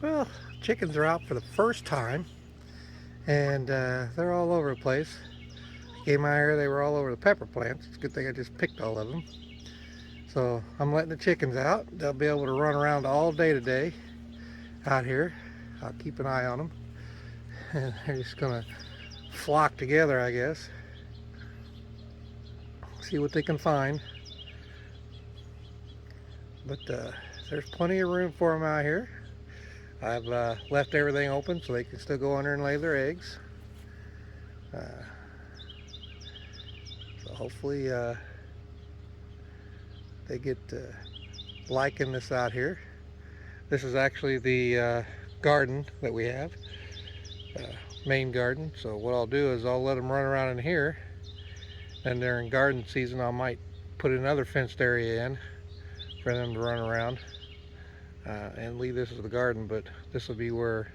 Well, chickens are out for the first time, and they're all over the place. Came out here, they were all over the pepper plants. It's a good thing I just picked all of them. So I'm letting the chickens out. They'll be able to run around all day today out here. I'll keep an eye on them. And they're just gonna flock together, I guess. See what they can find. But there's plenty of room for them out here. I've left everything open so they can still go under and lay their eggs. Uh, so hopefully they get liking this out here. This is actually the garden that we have, uh, main garden. So what I'll do is I'll let them run around in here, and during garden season I might put another fenced area in for them to run around and leave this as the garden. But this will be where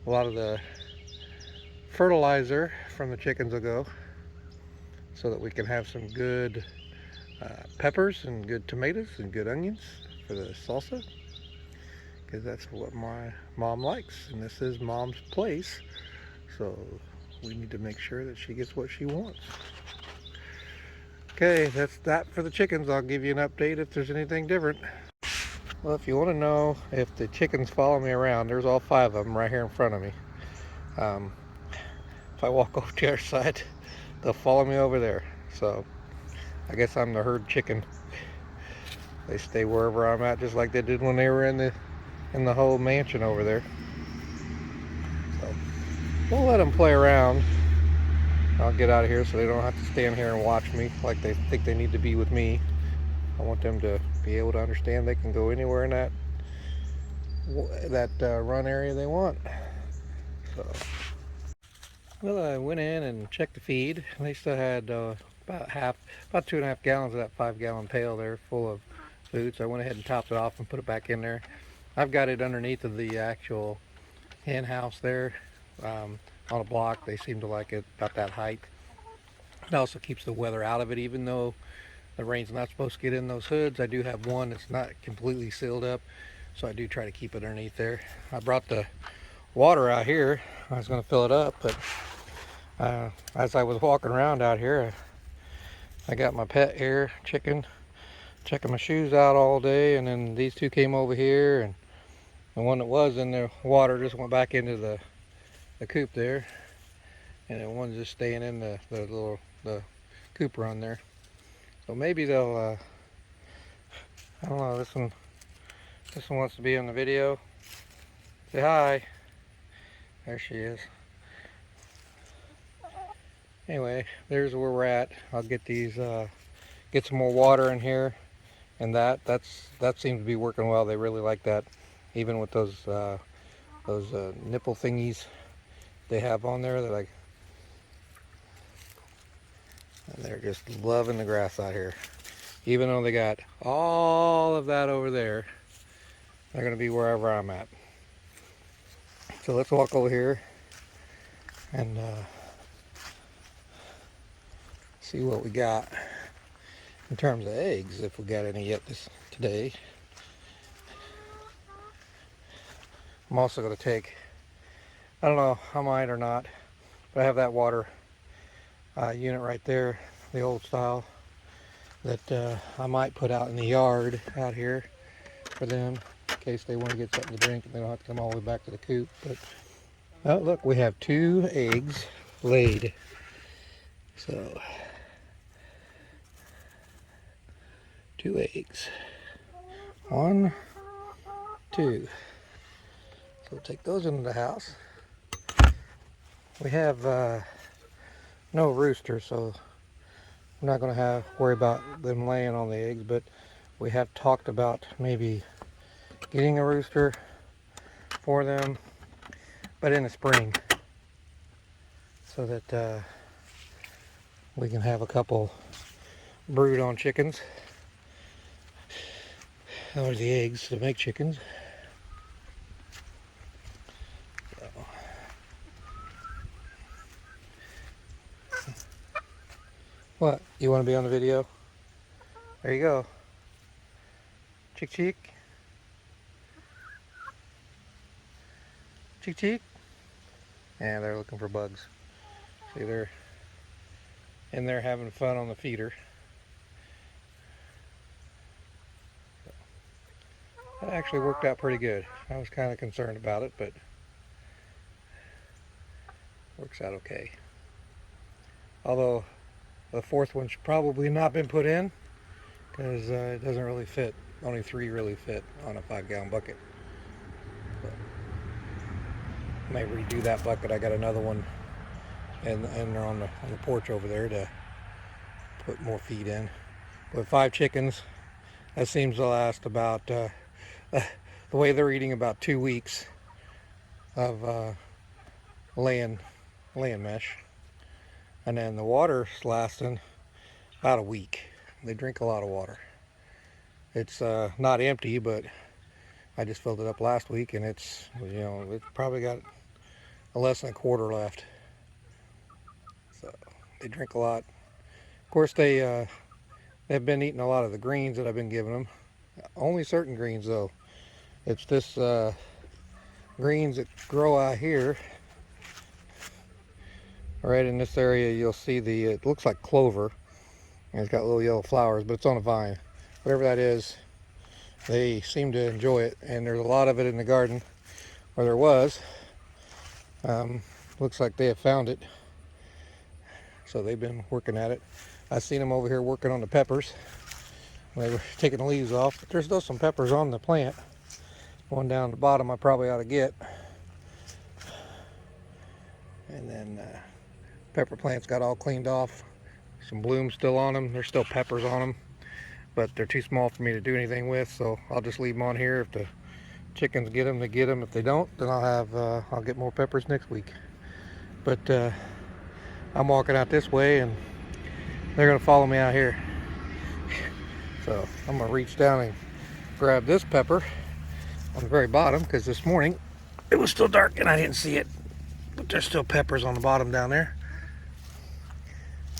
a lot of the fertilizer from the chickens will go, so that we can have some good peppers and good tomatoes and good onions for the salsa, because that's what my mom likes, and this is mom's place, so we need to make sure that she gets what she wants. Okay, that's that for the chickens. I'll give you an update if there's anything different. Well, if you want to know if the chickens follow me around, there's all 5 of them right here in front of me. If I walk over to the other side, they'll follow me over there. So I guess I'm the herd chicken. They stay wherever I'm at, just like they did when they were in the whole mansion over there. So we'll let them play around. I'll get out of here so they don't have to stand here and watch me like they think they need to be with me. I want them to be able to understand they can go anywhere in that run area they want. So, well, I went in and checked the feed. They still had about 2.5 gallons of that 5-gallon pail there full of food. So I went ahead and topped it off and put it back in there. I've got it underneath of the actual hen house there on a block. They seem to like it about that height. It also keeps the weather out of it, even though the rain's not supposed to get in those hoods. I do have one that's not completely sealed up, so I do try to keep it underneath there. I brought the water out here. I was going to fill it up, but as I was walking around out here, I got my pet here, chicken, checking my shoes out all day, and then these two came over here, and the one that was in the water just went back into the coop there, and then one's just staying in the coop run there. So maybe they'll, I don't know, this one wants to be in the video. Say hi. There she is. Anyway, there's where we're at. I'll get these, get some more water in here, and that seems to be working well. They really like that, even with those nipple thingies they have on there. They're like, and they're just loving the grass out here. Even though they got all of that over there, they're going to be wherever I'm at. So let's walk over here and see what we got in terms of eggs, if we got any yet today. I'm also going to take, I don't know, I might or not, but I have that water unit right there, the old style, that I might put out in the yard out here for them in case they want to get something to drink and they don't have to come all the way back to the coop. But oh, look, we have 2 eggs laid. So 2 eggs. 1, 2. So we'll take those into the house. We have no rooster, so we're not going to worry about them laying on the eggs, but we have talked about maybe getting a rooster for them, but in the spring, so that we can have a couple brood on chickens, or the eggs to make chickens. So. What, you want to be on the video? There you go. Chick chick. Cheek cheek. And they're looking for bugs. See, they're in there having fun on the feeder. That actually worked out pretty good. I was kind of concerned about it, but works out okay. Although the fourth one should probably not been put in because it doesn't really fit. Only 3 really fit on a 5-gallon bucket. So, I may redo that bucket. I got another one and they're on the porch over there to put more feed in. With 5 chickens, that seems to last about the way they're eating, about 2 weeks of laying mesh, and then the water's lasting about a week. They drink a lot of water. It's not empty, but I just filled it up last week, and it's, you know, it's probably got less than a quarter left. So they drink a lot. Of course, they've been eating a lot of the greens that I've been giving them. Only certain greens though. It's this greens that grow out here. Right in this area, you'll see it looks like clover, and it's got little yellow flowers, but it's on a vine. Whatever that is, they seem to enjoy it, and there's a lot of it in the garden, or there was. Looks like they have found it, so they've been working at it. I seen them over here working on the peppers. They were taking the leaves off, but there's still some peppers on the plant. One down the bottom I probably ought to get. And then pepper plants got all cleaned off. Some blooms still on them. There's still peppers on them, but they're too small for me to do anything with, so I'll just leave them on here. If the chickens get them, they get them. If they don't, then I'll get more peppers next week. But I'm walking out this way, and they're gonna follow me out here. So I'm gonna reach down and grab this pepper on the very bottom, because this morning it was still dark and I didn't see it, but there's still peppers on the bottom down there.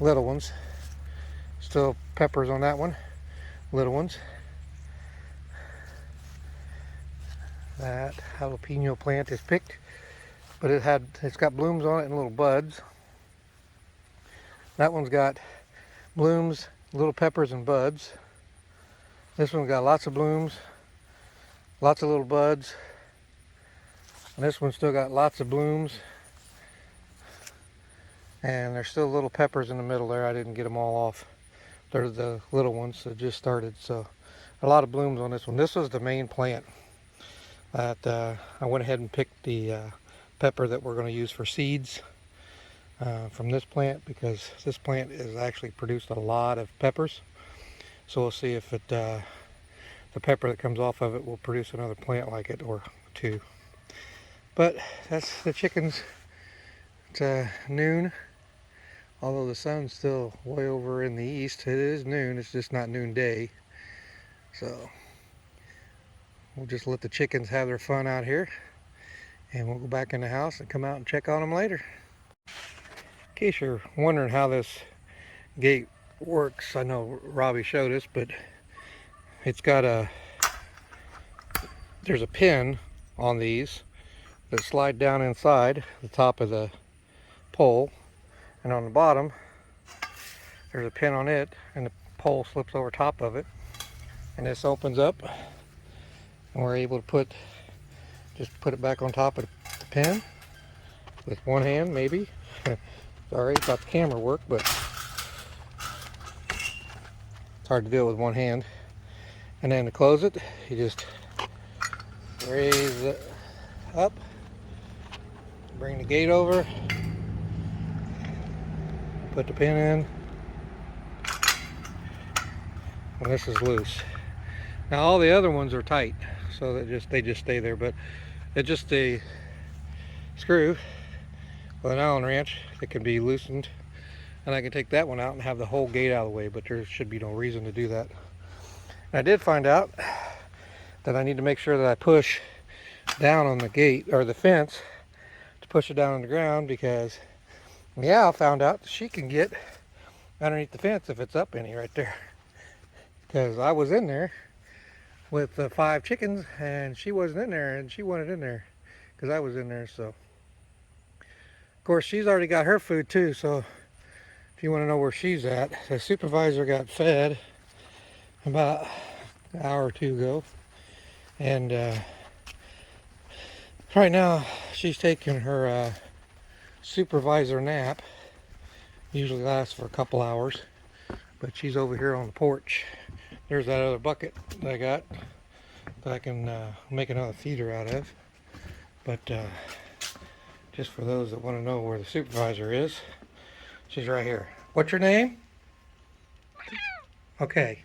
Little ones. Still peppers on that one. Little ones. That jalapeno plant is picked, but it's got blooms on it and little buds. That one's got blooms, little peppers, and buds. This one's got lots of blooms, lots of little buds, and this one's still got lots of blooms, and there's still little peppers in the middle there. I didn't get them all off. They're the little ones that just started, so a lot of blooms on this one. This was the main plant that I went ahead and picked the pepper that we're going to use for seeds from this plant, because this plant has actually produced a lot of peppers. So we'll see if the pepper that comes off of it will produce another plant like it, or 2. But that's the chickens. It's noon. Although the sun's still way over in the east, it is noon. It's just not noonday. So we'll just let the chickens have their fun out here, and we'll go back in the house and come out and check on them later. In case you're wondering how this gate works, I know Robbie showed us, but it's got there's a pin on these that slide down inside the top of the pole, and on the bottom there's a pin on it, and the pole slips over top of it, and this opens up, and we're able to just put it back on top of the pin with one hand, maybe. Sorry about the camera work, but it's hard to do it with one hand. And then to close it, you just raise it up, bring the gate over, put the pin in, and this is loose. Now all the other ones are tight, so they just stay there, but it's just a screw with an Allen wrench that can be loosened, and I can take that one out and have the whole gate out of the way, but there should be no reason to do that. And I did find out that I need to make sure that I push down on the gate, or the fence, to push it down on the ground, because I found out that she can get underneath the fence if it's up any right there. Because I was in there with 5 chickens, and she wasn't in there, and she wanted in there. because I was in there. So of course she's already got her food too, so if you want to know where she's at, the supervisor got fed about an hour or two ago, and right now she's taking her supervisor nap. Usually lasts for a couple hours, but she's over here on the porch. There's that other bucket that I got that I can make another feeder out of. But just for those that want to know where the supervisor is, she's right here. What's your name? Okay.